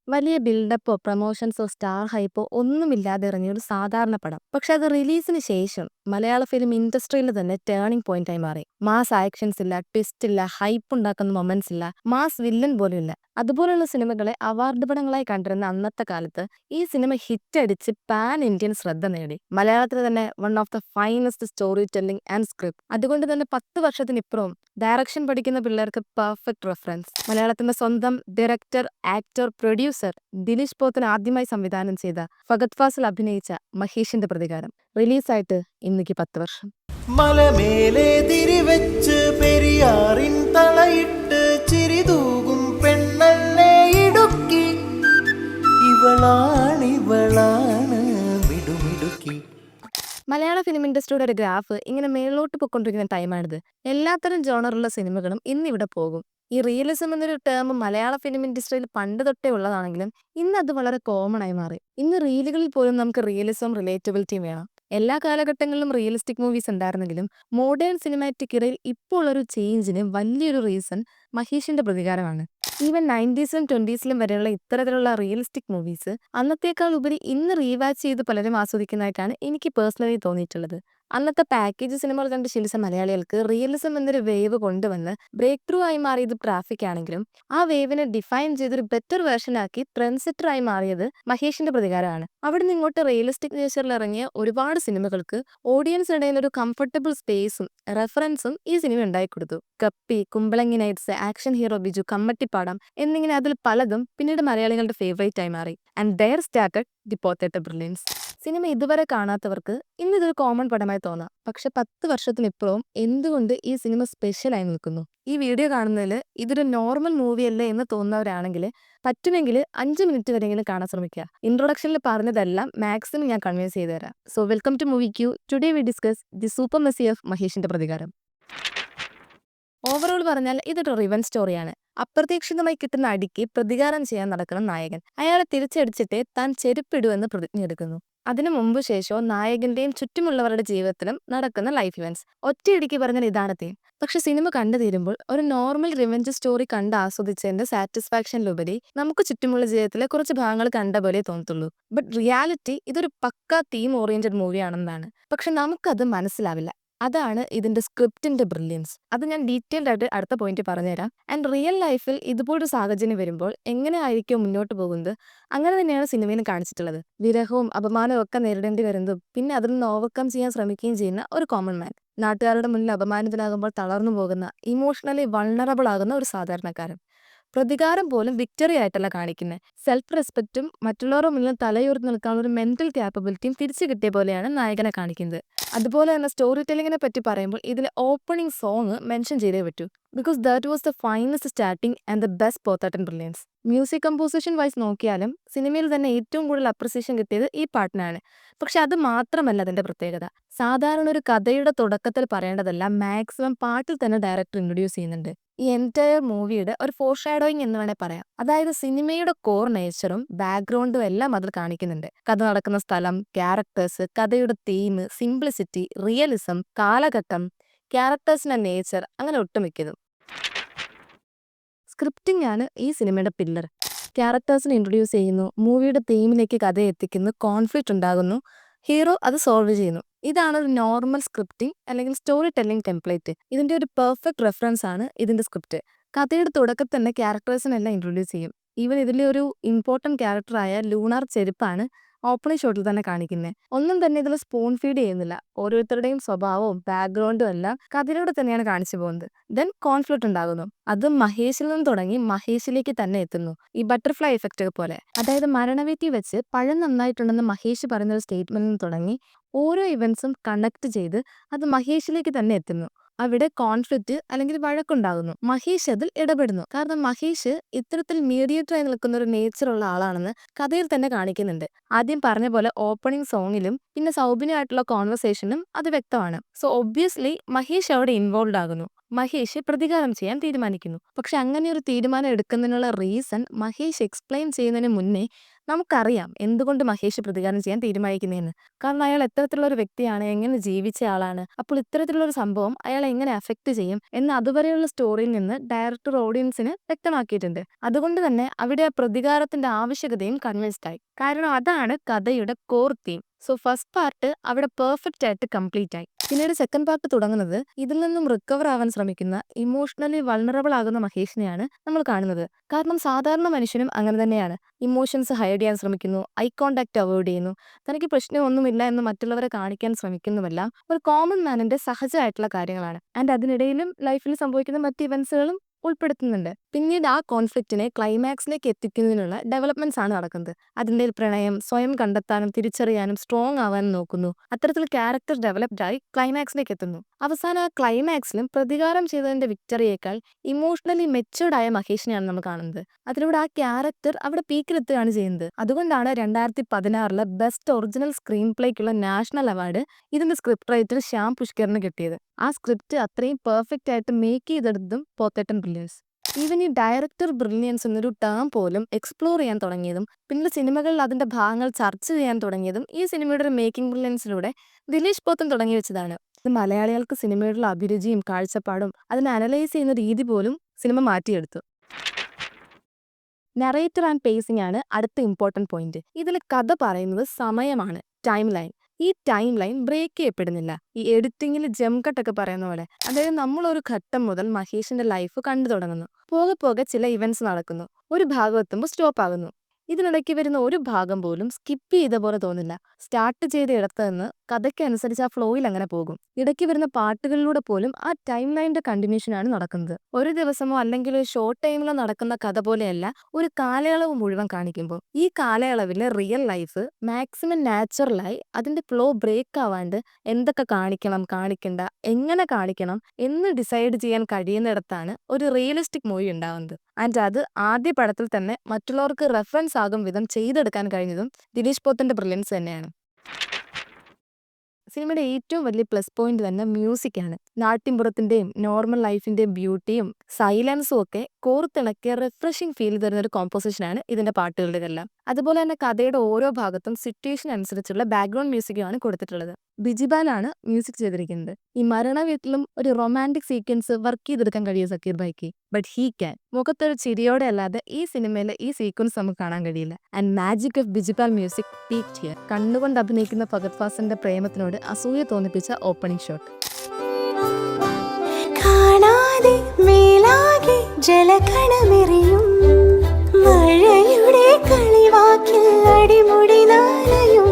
വലിയ ബിൽഡപ്പോ പ്രൊമോഷൻസോ star hypo ഒന്നുമില്ലാതെ ഇറങ്ങിയ ഒരു സാധാരണ പടം. പക്ഷെ അത് റിലീസിന് ശേഷം മലയാള ഫിലിം ഇൻഡസ്ട്രിയിൽ തന്നെ ടേണിംഗ് പോയിന്റായി മാറി. മാസ് ആക്ഷൻസ് ഇല്ല, ട്വിസ്റ്റ് ഇല്ല, ഹൈപ്പ് ഉണ്ടാക്കുന്ന മൊമെന്റ്സ് ഇല്ല, മാസ് വില്ലൻ പോലും ഇല്ല. അതുപോലുള്ള സിനിമകളെ അവാർഡ് പടങ്ങളായി കണ്ടിരുന്ന അന്നത്തെ കാലത്ത് ഈ സിനിമ ഹിറ്റടിച്ച് പാൻ ഇന്ത്യൻ ശ്രദ്ധ നേടി. മലയാളത്തിൽ തന്നെ one of the finest story telling and script. അതുകൊണ്ട് തന്നെ 10 വർഷത്തിനിപ്പുറവും ഡയറക്ഷൻ പഠിക്കുന്ന പിള്ളേർക്ക് പെർഫെക്റ്റ് റെഫറൻസ്. മലയാളത്തിന്റെ സ്വന്തം director, actor, producer Dileesh Pothan ആദ്യമായി സംവിധാനം ചെയ്ത, ഫഗത് ഫാസിൽ അഭിനയിച്ച മഹേഷിന്റെ പ്രതികാരം റിലീസായിട്ട് ഇന്നിക്ക് 10 വർഷം. മലമേലെ തിരിവെച്ച് പെരിയാറിൻ തളയിട്ട് ചിരിതൂകും പെണ്ണല്ലേ ഇടുക്കി, ഇവളാണ് മിടുമിടുക്കി. മലയാള ഫിലിം ഇൻഡസ്ട്രിയുടെ ഒരു ഗ്രാഫ് ഇങ്ങനെ മേലോട്ട് പൊയ്ക്കൊണ്ടിരിക്കുന്ന ടൈമാണിത്. എല്ലാത്തരം ജോണറുള്ള സിനിമകളും ഇന്നിവിടെ പോകും. ഈ റിയലിസം എന്നൊരു ടേം മലയാള ഫിലിം ഇൻഡസ്ട്രിയിൽ പണ്ട് തൊട്ടേ ഉള്ളതാണെങ്കിലും ഇന്ന് അത് വളരെ കോമൺ ആയി മാറി. ഇന്ന് റീലുകളിൽ പോലും നമുക്ക് റിയലിസം, റിലേറ്റബിലിറ്റിയും വേണം. എല്ലാ കാലഘട്ടങ്ങളിലും റിയലിസ്റ്റിക് മൂവീസ് ഉണ്ടായിരുന്നെങ്കിലും മോഡേൺ സിനിമാറ്റിക് ഇറയിൽ ഇപ്പോൾ ഉള്ളൊരു ചേഞ്ചിന് വലിയൊരു റീസൺ മഹേഷിന്റെ പ്രതികാരമാണ്. ഈവൻ 90s-ലും 20s-ലും വരെയുള്ള ഇത്തരത്തിലുള്ള റിയലിസ്റ്റിക് മൂവീസ് അന്നത്തേക്കാൾ ഉപരി ഇന്ന് റീവാച്ച് ചെയ്ത് പലരും ആസ്വദിക്കുന്നതായിട്ടാണ് എനിക്ക് പേഴ്സണലി തോന്നിയിട്ടുള്ളത്. അന്നത്തെ പാക്കേജ് സിനിമകൾ കണ്ട് ശീലിച്ച മലയാളികൾക്ക് റിയലിസം എന്നൊരു വേവ് കൊണ്ടുവന്ന് ബ്രേക്ക് ത്രൂ ആയി മാറിയത് ട്രാഫിക് ആണെങ്കിലും ആ വേവിനെ ഡിഫൈൻ ചെയ്തൊരു ബെറ്റർ വേർഷനാക്കി ട്രെൻഡ് സെറ്റർ ആയി മാറിയത് മഹേഷിന്റെ പ്രതികാരമാണ്. അവിടെ നിന്ന് ഇങ്ങോട്ട് റിയലിസ്റ്റിക് നേച്ചറിൽ ഇറങ്ങിയ ഒരുപാട് സിനിമകൾക്ക് ഓഡിയൻസിനിടയിൽ ഒരു കംഫർട്ടബിൾ സ്പേസും റെഫറൻസും ഈ സിനിമ ഉണ്ടായിക്കൊടുത്തു. കപ്പി, കുമ്പളങ്ങി നൈറ്റ്സ്, ആക്ഷൻ ഹീറോ ബിജു, കമ്മട്ടിപ്പാടം എന്നിങ്ങനെ അതിൽ പലതും പിന്നീട് മലയാളികളുടെ ഫേവറേറ്റ് ആയി മാറി. And there started the Pothettan brilliance. സിനിമ ഇതുവരെ കാണാത്തവർക്ക് ഇന്ന് ഇതൊരു കോമൺ പടമായി തോന്നാം. പക്ഷെ 10 വർഷത്തിനിപ്പുറവും എന്തുകൊണ്ട് ഈ സിനിമ സ്പെഷ്യലായി നിൽക്കുന്നു? ഈ വീഡിയോ കാണുന്നതിൽ ഇതൊരു നോർമൽ മൂവി അല്ലേ എന്ന് തോന്നുന്നവരാണെങ്കിൽ പറ്റുമെങ്കിൽ 5 മിനിറ്റ് വരെയെങ്കിലും കാണാൻ ശ്രമിക്കുക. ഇൻട്രൊഡക്ഷനിൽ പറഞ്ഞതെല്ലാം മാക്സിമം ഞാൻ കൺവിൻസ് ചെയ്തു തരാം. So welcome to Movie Q. Today we discuss the super messy of Maheshinte Prathikaaram. Overall പറഞ്ഞാൽ ഇതൊരു റിവൻ സ്റ്റോറിയാണ്. അപ്രതീക്ഷിതമായി കിട്ടുന്ന അടിക്ക് പ്രതികാരം ചെയ്യാൻ നടക്കുന്ന നായകൻ അയാളെ തിരിച്ചടിച്ചിട്ടേ താൻ ചെരുപ്പിടുവെന്ന് പ്രതിജ്ഞയെടുക്കുന്നു. അതിനു മുമ്പ് ശേഷവും നായകന്റെയും ചുറ്റുമുള്ളവരുടെ ജീവിതത്തിലും നടക്കുന്ന ലൈഫ് ഇവന്റ്സ്. ഒറ്റയടിക്ക് പറഞ്ഞാൽ ഇതാണ് തീം. പക്ഷെ സിനിമ കണ്ടു തീരുമ്പോൾ ഒരു നോർമൽ റിവെഞ്ച് സ്റ്റോറി കണ്ട് ആസ്വദിച്ചതിന്റെ സാറ്റിസ്ഫാക്ഷനിലുപരി നമുക്ക് ചുറ്റുമുള്ള ജീവിതത്തിലെ കുറച്ച് ഭാഗങ്ങൾ കണ്ട പോലെ തോന്നത്തുള്ളൂ. ബട്ട് റിയാലിറ്റി ഇതൊരു പക്കാ തീം ഓറിയന്റഡ് മൂവിയാണെന്നാണ്. പക്ഷെ നമുക്കത് മനസ്സിലാവില്ല. അതാണ് ഇതിന്റെ സ്ക്രിപ്റ്റിന്റെ ബ്രില്യൻസ്. അത് ഞാൻ ഡീറ്റെയിൽഡ് ആയിട്ട് അടുത്ത പോയിന്റ് പറഞ്ഞുതരാം. ആൻഡ് റിയൽ ലൈഫിൽ ഇതുപോലൊരു സാഹചര്യം വരുമ്പോൾ എങ്ങനെ ആയിരിക്കും മുന്നോട്ട് പോകുന്നത്, അങ്ങനെ തന്നെയാണ് സിനിമയിൽ കാണിച്ചിട്ടുള്ളത്. വിരഹവും അപമാനവും ഒക്കെ നേരിടേണ്ടി വരുന്നതും പിന്നെ അതിൽ നിന്ന് ഓവർകം ചെയ്യാൻ ശ്രമിക്കുകയും ചെയ്യുന്ന ഒരു കോമൺ മാൻ. നാട്ടുകാരുടെ മുന്നിൽ അപമാനിതനാകുമ്പോൾ തളർന്നു പോകുന്ന, ഇമോഷണലി വൾണറബിൾ ആകുന്ന ഒരു സാധാരണക്കാരൻ. പ്രതികാരം പോലും വിക്ടറി ആയിട്ടല്ല കാണിക്കുന്നത്. സെൽഫ് റെസ്പെക്റ്റും മറ്റുള്ളവരുടെ മുന്നിൽ തലയുയർത്തി നിൽക്കാനുള്ള ഒരു മെന്റൽ ക്യാപ്പബിലിറ്റിയും തിരിച്ചു കിട്ടിയ പോലെയാണ് നായകനെ കാണിക്കുന്നത്. അതുപോലെ തന്നെ സ്റ്റോറി ടെല്ലിങ്ങിനെ പറ്റി പറയുമ്പോൾ ഇതിലെ ഓപ്പണിംഗ് സോങ് മെൻഷൻ ചെയ്തേ പറ്റൂ. Because that was the finest starting and the best Pothettan brilliance. Music composition wise നോക്കിയാലും സിനിമയിൽ തന്നെ ഏറ്റവും കൂടുതൽ അപ്രിസിയേഷൻ കിട്ടിയത് ഈ പാട്ടിനാണ്. പക്ഷെ അത് മാത്രമല്ല അതിന്റെ പ്രത്യേകത. സാധാരണ ഒരു കഥയുടെ തുടക്കത്തിൽ പറയേണ്ടതെല്ലാം മാക്സിമം പാട്ടിൽ തന്നെ ഡയറക്ടർ ഇൻട്രൊഡ്യൂസ് ചെയ്യുന്നുണ്ട്. ഈ എൻറ്റയർ മൂവിയുടെ ഒരു ഫോർഷാഡോയിങ് എന്ന് വേണേൽ പറയാം. അതായത് സിനിമയുടെ കോർ നേച്ചറും ബാക്ക്ഗ്രൗണ്ടും എല്ലാം അതിൽ കാണിക്കുന്നുണ്ട്. കഥ നടക്കുന്ന സ്ഥലം, ക്യാരക്ടേഴ്സ്, കഥയുടെ തീം, സിംപ്ലിസിറ്റി, റിയലിസം, കാലഘട്ടം, ക്യാരക്ടേഴ്സിന്റെ നേച്ചർ, അങ്ങനെ ഒട്ടുമിക്കതും. സ്ക്രിപ്റ്റിംഗ് ആണ് ഈ സിനിമയുടെ പില്ലർ. ക്യാരക്ടേഴ്സിനെ ഇൻട്രൊഡ്യൂസ് ചെയ്യുന്നു, മൂവിയുടെ തീമിലേക്ക് കഥയെ എത്തിക്കുന്നു, കോൺഫ്ലിക്റ്റ് ഉണ്ടാകുന്നു, ഹീറോ അത് സോൾവ് ചെയ്യുന്നു. ഇതാണ് ഒരു നോർമൽ സ്ക്രിപ്റ്റിംഗ് അല്ലെങ്കിൽ സ്റ്റോറി ടെല്ലിംഗ് ടെംപ്ലേറ്റ്. ഇതിന്റെ ഒരു പെർഫെക്റ്റ് റെഫറൻസ് ആണ് ഇതിന്റെ സ്ക്രിപ്റ്റ്. കഥയുടെ തുടക്കത്തിൽ തന്നെ ക്യാരക്ടേഴ്സിനെല്ലാം ഇൻട്രൊഡ്യൂസ് ചെയ്യും. ഈവൻ ഇതിലെ ഒരു ഇമ്പോർട്ടന്റ് ക്യാരക്ടറായ ലൂണാർ ചെരുപ്പാണ് ഓപ്പണിംഗ് ഷോട്ടിൽ തന്നെ കാണിക്കുന്നത്. ഒന്നും തന്നെ ഇതിൽ സ്പൂൺ ഫീഡ് ചെയ്യുന്നില്ല. ഓരോരുത്തരുടെയും സ്വഭാവവും ബാക്ക്ഗ്രൗണ്ടും എല്ലാം കഥയിലൂടെ തന്നെയാണ് കാണിച്ചു പോകുന്നത്. ദെൻ കോൺഫ്ലിക്റ്റ് ഉണ്ടാകുന്നു. അത് മഹേഷിൽ നിന്ന് തുടങ്ങി മഹേഷിലേക്ക് തന്നെ എത്തുന്നു. ഈ ബട്ടർഫ്ലൈ എഫക്റ്റ് പോലെ. അതായത് മരണവീട്ടിൽ വെച്ച് പഴം നന്നായിട്ടുണ്ടെന്ന് മഹേഷ് പറയുന്ന ഒരു സ്റ്റേറ്റ്മെന്റിൽ നിന്ന് തുടങ്ങി ഓരോ ഇവന്റ്സും കണക്ട് ചെയ്ത് അത് മഹേഷിലേക്ക് തന്നെ എത്തുന്നു. അവിടെ കോൺഫ്ലിക്റ്റ് അല്ലെങ്കിൽ വഴക്കുണ്ടാകുന്നു. മഹേഷ് അതിൽ ഇടപെടുന്നു. കാരണം മഹേഷ് ഇത്തരത്തിൽ മീഡിയേറ്ററായി നിൽക്കുന്ന ഒരു നേച്ചറുള്ള ആളാണെന്ന് കഥയിൽ തന്നെ കാണിക്കുന്നുണ്ട്. ആദ്യം പറഞ്ഞ പോലെ ഓപ്പണിംഗ് സോങ്ങിലും പിന്നെ സൗബിനുമായിട്ടുള്ള കോൺവെർസേഷനും അത് വ്യക്തമാണ്. സോ ഒബ്വിയസ്ലി മഹേഷ് അവിടെ ഇൻവോൾവ് ആകുന്നു. മഹേഷ് പ്രതികാരം ചെയ്യാൻ തീരുമാനിക്കുന്നു. പക്ഷെ അങ്ങനെ ഒരു തീരുമാനം എടുക്കുന്നതിനുള്ള റീസൺ മഹേഷ് എക്സ്പ്ലെയിൻ ചെയ്യുന്നതിന് മുന്നേ നമുക്കറിയാം എന്തുകൊണ്ട് മഹേഷ് പ്രതികാരം ചെയ്യാൻ തീരുമാനിക്കുന്നതെന്ന്. കാരണം അയാൾ എത്തരത്തിലുള്ള ഒരു വ്യക്തിയാണ്, എങ്ങനെ ജീവിച്ച ആളാണ്, അപ്പോൾ ഇത്തരത്തിലുള്ള ഒരു സംഭവം അയാളെ എങ്ങനെ അഫക്റ്റ് ചെയ്യും എന്ന് അതുവരെയുള്ള സ്റ്റോറിയിൽ നിന്ന് ഡയറക്ടർ ഓഡിയൻസിന് വ്യക്തമാക്കിയിട്ടുണ്ട്. അതുകൊണ്ട് തന്നെ അവിടെ ആ പ്രതികാരത്തിന്റെ ആവശ്യകതയും കൺവിൻസ്ഡ് ആയി. കാരണം അതാണ് കഥയുടെ core theme. So first part അവിടെ പെർഫെക്റ്റ് ആയിട്ട് കംപ്ലീറ്റ് ആയി. പിന്നീട് സെക്കൻഡ് പാർട്ട് തുടങ്ങുന്നത് ഇതിൽ നിന്നും റിക്കവർ ആവാൻ ശ്രമിക്കുന്ന ഇമോഷണലി വൾണറബിൾ ആകുന്ന മഹേഷിനെയാണ് നമ്മൾ കാണുന്നത്. കാരണം സാധാരണ മനുഷ്യനും അങ്ങനെ തന്നെയാണ്. ഇമോഷൻസ് ഹൈഡ് ചെയ്യാൻ ശ്രമിക്കുന്നു, ഐ കോണ്ടാക്ട് അവോയ്ഡ് ചെയ്യുന്നു, തനിക്ക് പ്രശ്നമൊന്നുമില്ല എന്ന് മറ്റുള്ളവരെ കാണിക്കാൻ ശ്രമിക്കുന്നുമെല്ലാം ഒരു കോമൺ മാനിന്റെ സഹജമായിട്ടുള്ള കാര്യങ്ങളാണ്. ആൻഡ് അതിനിടയിലും ലൈഫിൽ സംഭവിക്കുന്ന മറ്റ് ഇവന്റ്സുകളും ഉൾപ്പെടുത്തുന്നുണ്ട്. പിന്നീട് ആ കോൺഫ്ലിക്റ്റിനെ ക്ലൈമാക്സിലേക്ക് എത്തിക്കുന്നതിനുള്ള ഡെവലപ്മെന്റ്സ് ആണ് നടക്കുന്നത്. അതിൻ്റെ പ്രണയം സ്വയം കണ്ടെത്താനും തിരിച്ചറിയാനും സ്ട്രോങ് ആവാനും നോക്കുന്നു. അത്തരത്തിൽ ക്യാരക്ടർ ഡെവലപ്ഡ് ആയി ക്ലൈമാക്സിലേക്ക് എത്തുന്നു. അവസാനം ആ ക്ലൈമാക്സിലും പ്രതികാരം ചെയ്തതിന്റെ വിക്ടറിയേക്കാൾ ഇമോഷണലി മെച്ചുവർഡ് ആയ മഹേഷിനെയാണ് നമ്മൾ കാണുന്നത്. അതിലൂടെ ആ ക്യാരക്ടർ അവിടെ പീക്കിലെത്തുകയാണ് ചെയ്യുന്നത്. അതുകൊണ്ടാണ് 2016 ബെസ്റ്റ് ഒറിജിനൽ സ്ക്രീൻ പ്ലേക്കുള്ള നാഷണൽ അവാർഡ് ഇതിന്റെ സ്ക്രിപ്റ്റ് റൈറ്റർ ശ്യാം പുഷ്കറിന് കിട്ടിയത്. ആ സ്ക്രിപ്റ്റ് അത്രയും പെർഫെക്റ്റ് ആയിട്ട് മേക്ക് ചെയ്തെടുത്തതും പോത്തേട്ടൻ ബ്രില്യൻസ്. ഈവൻ ഈ ഡയറക്ടർ ബ്രില്യൻസ് എന്നൊരു ടേം പോലും എക്സ്പ്ലോർ ചെയ്യാൻ തുടങ്ങിയതും പിന്നീട് സിനിമകളിൽ അതിന്റെ ഭാഗങ്ങൾ ചർച്ച ചെയ്യാൻ തുടങ്ങിയതും ഈ സിനിമയുടെ ഒരു മേക്കിംഗ് ബ്രില്യൻസിലൂടെ ദിലീഷ് പോത്തൻ തുടങ്ങി വെച്ചതാണ്. ഇത് മലയാളികൾക്ക് സിനിമയോടുള്ള അഭിരുചിയും കാഴ്ചപ്പാടും അതിനെ അനലൈസ് ചെയ്യുന്ന രീതി പോലും സിനിമ മാറ്റിയെടുത്തു. നറേറ്റർ ആൻഡ് പേസിംഗ് ആണ് അടുത്ത ഇമ്പോർട്ടന്റ് പോയിന്റ്. ഇതിൽ കഥ പറയുന്നത് സമയമാണ്, ടൈം ലൈൻ. ഈ ടൈം ലൈൻ ബ്രേക്ക് ചെയ്യപ്പെടുന്നില്ല. ഈ എഡിറ്റിംഗിൽ ജം കട്ടൊക്കെ പറയുന്ന പോലെ. അതായത് നമ്മളൊരു ഘട്ടം മുതൽ മഹേഷിന്റെ ലൈഫ് കണ്ടു തുടങ്ങുന്നു. പോകെ പോകെ ചില ഇവന്റ്സ് നടക്കുന്നു. ഒരു ഭാഗം എത്തുമ്പോൾ സ്റ്റോപ്പ് ആകുന്നു. ഇതിനിടയ്ക്ക് വരുന്ന ഒരു ഭാഗം പോലും സ്കിപ്പ് ചെയ്ത പോലെ തോന്നില്ല. സ്റ്റാർട്ട് ചെയ്ത ഇടത്ത് നിന്ന് കഥയ്ക്കനുസരിച്ച് ആ ഫ്ലോയിൽ അങ്ങനെ പോകും. ഇടയ്ക്ക് വരുന്ന പാട്ടുകളിലൂടെ പോലും ആ ടൈം ലൈനിന്റെ കണ്ടിന്യൂഷൻ ആണ് നടക്കുന്നത്. ഒരു ദിവസമോ അല്ലെങ്കിൽ ഒരു ഷോർട്ട് ടൈമിലോ നടക്കുന്ന കഥ പോലെയല്ല ഒരു കാലയളവ് മുഴുവൻ കാണിക്കുമ്പോൾ. ഈ കാലയളവിലെ റിയൽ ലൈഫ് മാക്സിമം നാച്ചുറലായി അതിന്റെ ഫ്ലോ ബ്രേക്ക് ആവാണ്ട് എന്തൊക്കെ കാണിക്കണം, കാണിക്കണ്ട, എങ്ങനെ കാണിക്കണം എന്ന് ഡിസൈഡ് ചെയ്യാൻ കഴിയുന്നിടത്താണ് ഒരു റിയലിസ്റ്റിക് മൂവി ഉണ്ടാവുന്നത്. ആൻഡ് അത് ആദ്യ പടത്തിൽ തന്നെ മറ്റുള്ളവർക്ക് റെഫറൻസ് ആകും വിധം ചെയ്തെടുക്കാൻ കഴിഞ്ഞതും ദിലീഷ് പോത്തന്റെ ബ്രില്യൻസ് തന്നെയാണ്. സിനിമയുടെ ഏറ്റവും വലിയ പ്ലസ് പോയിന്റ് തന്നെ മ്യൂസിക് ആണ്. നാട്ടിൻപുറത്തിന്റെയും നോർമൽ ലൈഫിന്റെയും ബ്യൂട്ടിയും സൈലൻസും ഒക്കെ കോർത്തിണക്കിയ റിഫ്രഷിംഗ് ഫീൽ തരുന്ന ഒരു കോമ്പോസിഷനാണ് ഇതിന്റെ പാട്ടുകളുടെതെല്ലാം. അതുപോലെ തന്നെ കഥയുടെ ഓരോ ഭാഗത്തും സിറ്റുവേഷൻ അനുസരിച്ചുള്ള ബാക്ക്ഗ്രൗണ്ട് മ്യൂസിക്കുമാണ് കൊടുത്തിട്ടുള്ളത്. ബിജിബാലാണ് മ്യൂസിക് ചെയ്തിരിക്കുന്നത്. ഈ മരണ വീട്ടിലും ഒരു റൊമാൻറ്റിക് സീക്വൻസ് വർക്ക് ചെയ്തെടുക്കാൻ കഴിയും സക്കീർ ഭായിക്ക്. But he can. മുഖത്തൊരു ചിരിയോടെ അല്ലാതെ ഈ സിനിമയിലെ ഈ സീക്വൻസ് നമുക്ക് കാണാൻ കഴിയില്ല. And magic of Bijibal music peaked here. കണ്ണുകൊണ്ട് അഭിനയിക്കുന്ന ഫഹദ് ഫാസിലിന്റെ പ്രേമത്തിനോട് അസൂയ തോന്നിപ്പിച്ച ഓപ്പണിംഗ് ഷോട്ട്. കാണാതെ മേലാകെ ജലകണമെറിയും മഴയുടെ കളിവാക്കിൽ അടിമുടി നാലയും.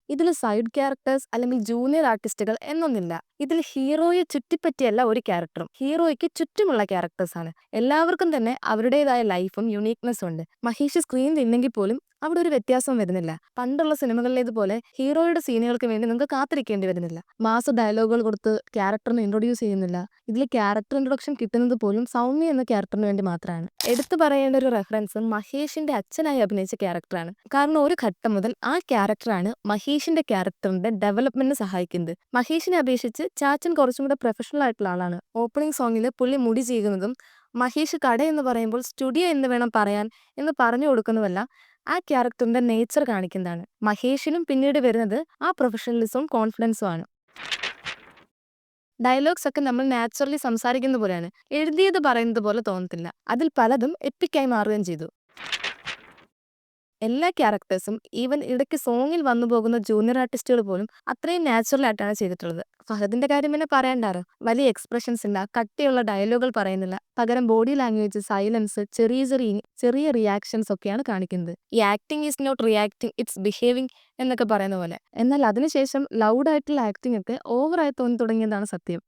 ഇതിൽ സൈഡ് ക്യാരക്ടേഴ്സ് അല്ലെങ്കിൽ ജൂനിയർ ആർട്ടിസ്റ്റുകൾ എന്നൊന്നില്ല. ഇതിൽ ഹീറോയെ ചുറ്റിപ്പറ്റിയല്ല ഒരു ക്യാരക്ടറും, ഹീറോയ്ക്ക് ചുറ്റുമുള്ള ക്യാരക്ടേഴ്സ് ആണ്. എല്ലാവർക്കും തന്നെ അവരുടേതായ ലൈഫും യുണീക്നെസ്സും ഉണ്ട്. മഹേഷ് സ്ക്രീനിൽ ഇല്ലെങ്കിൽ പോലും അവിടെ ഒരു വ്യത്യാസം വരുന്നില്ല. പണ്ടുള്ള സിനിമകളിലേതുപോലെ ഹീറോയുടെ സീനുകൾക്ക് വേണ്ടി നമുക്ക് കാത്തിരിക്കേണ്ടി വരുന്നില്ല. മാസ് ഡയലോഗുകൾ കൊടുത്ത് ക്യാരക്ടറിനെ ഇൻട്രൊഡ്യൂസ് ചെയ്യുന്നില്ല. ഇതിൽ ക്യാരക്ടർ ഇൻട്രൊഡക്ഷൻ കിട്ടുന്നത് പോലും സൗമ്യ എന്ന ക്യാരക്ടറിന് വേണ്ടി മാത്രമാണ്. എടുത്തു പറയേണ്ട ഒരു റെഫറൻസ് മഹേഷിന്റെ അച്ഛനായി അഭിനയിച്ച ക്യാരക്ടറാണ്. കാരണം ഒരു ഘട്ടം മുതൽ ആ ക്യാരക്ടറാണ് മഹേഷിന്റെ ക്യാരക്ടറിന്റെ ഡെവലപ്മെന്റിന് സഹായിക്കുന്നത്. മഹേഷിനെ അപേക്ഷിച്ച് ചാച്ചൻ കുറച്ചും കൂടെ പ്രൊഫഷണൽ ആയിട്ടുള്ള ആളാണ്. ഓപ്പണിംഗ് സോങ്ങിൽ പുള്ളി മുടി ചെയ്യുന്നതും മഹേഷ് കട എന്ന് പറയുമ്പോൾ സ്റ്റുഡിയോ എന്ന് വേണം പറയാൻ എന്ന് പറഞ്ഞു കൊടുക്കുന്നതല്ല ആ ക്യാരക്ടറിന്റെ നേച്ചർ കാണിക്കുന്നതാണ്. മഹേഷിനും പിന്നീട് വരുന്നത് ആ പ്രൊഫഷണലിസവും കോൺഫിഡൻസും ആണ്. ഡയലോഗ്സ് ഒക്കെ നമ്മൾ നാച്ചുറലി സംസാരിക്കുന്ന പോലെയാണ്. എഴുതിയത് പറയുന്നത് പോലെ തോന്നത്തില്ല. അതിൽ പലതും എപ്പിക്കായി മാറുകയും ചെയ്തു. എല്ലാ ക്യാരക്ടേഴ്സും ഈവൻ ഇടയ്ക്ക് സോങ്ങിൽ വന്നു പോകുന്ന ജൂനിയർ ആർട്ടിസ്റ്റുകൾ പോലും അത്രയും നാച്ചുറൽ ആയിട്ടാണ് ചെയ്തിട്ടുള്ളത്. ഫഹദിന്റെ കാര്യം പിന്നെ പറയണ്ടാറോ. വലിയ എക്സ്പ്രഷൻസ് ഇല്ല, കട്ടിയുള്ള ഡയലോഗുകൾ പറയുന്നില്ല. പകരം ബോഡി ലാംഗ്വേജ്, സൈലൻസ്, ചെറിയ റിയാക്ഷൻസ് ഒക്കെയാണ് കാണിക്കുന്നത്. ഈ acting is not reacting, it's behaving എന്നൊക്കെ പറയുന്ന പോലെ. എന്നാൽ അതിനുശേഷം ലൗഡായിട്ടുള്ള ആക്ടിങ് ഒക്കെ ഓവറായി തോന്നി തുടങ്ങിയതാണ് സത്യം.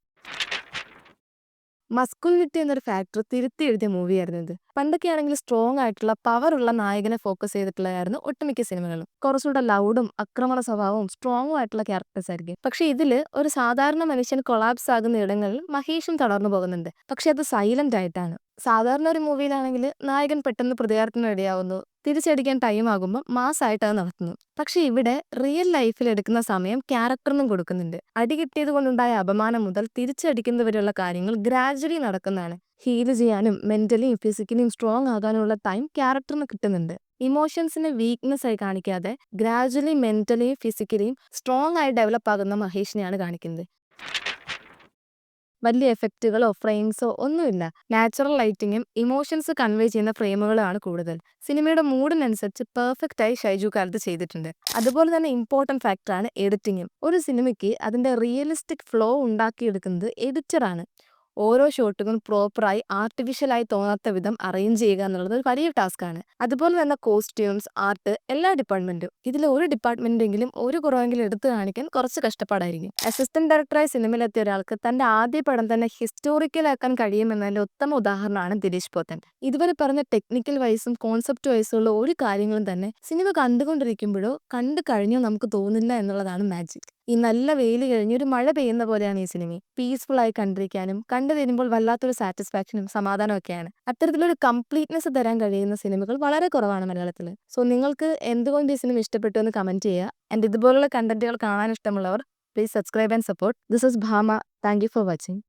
മസ്കുലിനിറ്റി എന്നൊരു ഫാക്ടർ തിരുത്തി എഴുതിയ മൂവിയായിരുന്നു ഇത്. പണ്ടൊക്കെ ആണെങ്കിൽ സ്ട്രോങ് ആയിട്ടുള്ള പവറുള്ള നായകനെ ഫോക്കസ് ചെയ്തിട്ടുള്ളതായിരുന്നു ഒട്ടുമിക്ക സിനിമകളും. കുറച്ചുകൂടെ ലൗഡും ആക്രമണ സ്വഭാവവും സ്ട്രോങ്ങും ആയിട്ടുള്ള ക്യാരക്ടേഴ്സ് ആയിരിക്കും. പക്ഷെ ഇതില് ഒരു സാധാരണ മനുഷ്യൻ കൊളാപ്സ് ആകുന്ന ഇടങ്ങളിൽ മഹേഷും തളർന്നു പോകുന്നുണ്ട്. പക്ഷെ അത് സൈലന്റ് ആയിട്ടാണ്. സാധാരണ ഒരു മൂവിയിലാണെങ്കിൽ നായകൻ പെട്ടെന്ന് പ്രതികാരത്തിന് റെഡിയാവുന്നു, തിരിച്ചടിക്കാൻ ടൈം ആകുമ്പോൾ മാസ്സായിട്ട് അത് നടത്തുന്നു. പക്ഷെ ഇവിടെ റിയൽ ലൈഫിൽ എടുക്കുന്ന സമയം ക്യാരക്ടറിനും കൊടുക്കുന്നുണ്ട്. അടി കിട്ടിയത് കൊണ്ടുണ്ടായ അപമാനം മുതൽ തിരിച്ചടിക്കുന്നവരെയുള്ള കാര്യങ്ങൾ ഗ്രാജുവലി നടക്കുന്നതാണ്. ഹീൽ ചെയ്യാനും മെന്റലിയും ഫിസിക്കലിയും സ്ട്രോങ് ആകാനുള്ള ടൈം ക്യാരക്ടറിന് കിട്ടുന്നുണ്ട്. ഇമോഷൻസിനെ വീക്ക്നെസ് ആയി കാണിക്കാതെ ഗ്രാജുവലി മെന്റലിയും ഫിസിക്കലിയും സ്ട്രോങ് ആയി ഡെവലപ്പ് ആകുന്ന മഹേഷിനെയാണ് കാണിക്കുന്നത്. വലിയ എഫക്റ്റുകളോ ഫ്രെയിംസോ ഒന്നുമില്ല. നാച്ചുറൽ ലൈറ്റിങ്ങും ഇമോഷൻസ് കൺവേ ചെയ്യുന്ന ഫ്രെയിമുകളാണ് കൂടുതൽ. സിനിമയുടെ മൂഡിനനുസരിച്ച് പെർഫെക്റ്റ് ആയി ഷൈജു കാലത്ത് ചെയ്തിട്ടുണ്ട്. അതുപോലെ തന്നെ ഇമ്പോർട്ടൻറ്റ് ഫാക്ടറാണ് എഡിറ്റിങ്ങും. ഒരു സിനിമയ്ക്ക് അതിന്റെ റിയലിസ്റ്റിക് ഫ്ലോ ഉണ്ടാക്കിയെടുക്കുന്നത് എഡിറ്ററാണ്. ഓരോ ഷോട്ടുകളും പ്രോപ്പറായി ആർട്ടിഫിഷ്യലായി തോന്നാത്ത വിധം അറേഞ്ച് ചെയ്യുക എന്നുള്ളത് ഒരു വലിയ ടാസ്ക്കാണ്. അതുപോലെ തന്നെ കോസ്റ്റ്യൂംസ്, ആർട്ട്, എല്ലാ ഡിപ്പാർട്ട്മെന്റും. ഇതിൽ ഒരു ഡിപ്പാർട്ട്മെന്റെങ്കിലും ഒരു കുറവെങ്കിലും എടുത്തു കാണിക്കാൻ കുറച്ച് കഷ്ടപ്പാടായിരിക്കും. അസിസ്റ്റന്റ് ഡയറക്ടറായി സിനിമയിലെത്തിയ ഒരാൾക്ക് തന്റെ ആദ്യ പടം തന്നെ ഹിസ്റ്റോറിക്കലാക്കാൻ കഴിയുമെന്നതിന്റെ ഉത്തമ ഉദാഹരണമാണ് ദിലീഷ് പോത്തൻ. ഇതുവരെ പറഞ്ഞ ടെക്നിക്കൽ വൈസും കോൺസെപ്റ്റ് വൈസും ഉള്ള ഒരു കാര്യങ്ങളും തന്നെ സിനിമ കണ്ടുകൊണ്ടിരിക്കുമ്പോഴോ കണ്ടു കഴിഞ്ഞോ നമുക്ക് തോന്നില്ല എന്നുള്ളതാണ് മാജിക്. ഈ നല്ല വെയിൽ കഴിഞ്ഞ് ഒരു മഴ പെയ്യുന്ന പോലെയാണ് ഈ സിനിമ. പീസ്ഫുൾ ആയി കണ്ടിരിക്കാനും കണ്ടു തരുമ്പോൾ വല്ലാത്തൊരു സാറ്റിസ്ഫാക്ഷനും സമാധാനവും ഒക്കെയാണ്. അത്തരത്തിലൊരു കംപ്ലീറ്റ്നെസ് തരാൻ കഴിയുന്ന സിനിമകൾ വളരെ കുറവാണ് മലയാളത്തിൽ. സോ നിങ്ങൾക്ക് എന്തുകൊണ്ട് ഈ സിനിമ ഇഷ്ടപ്പെട്ടു എന്ന് കമന്റ് ചെയ്യുക. ആൻഡ് ഇതുപോലുള്ള കണ്ടന്റുകൾ കാണാൻ ഇഷ്ടമുള്ളവർ please subscribe and support. This is Bhama. Thank you for watching.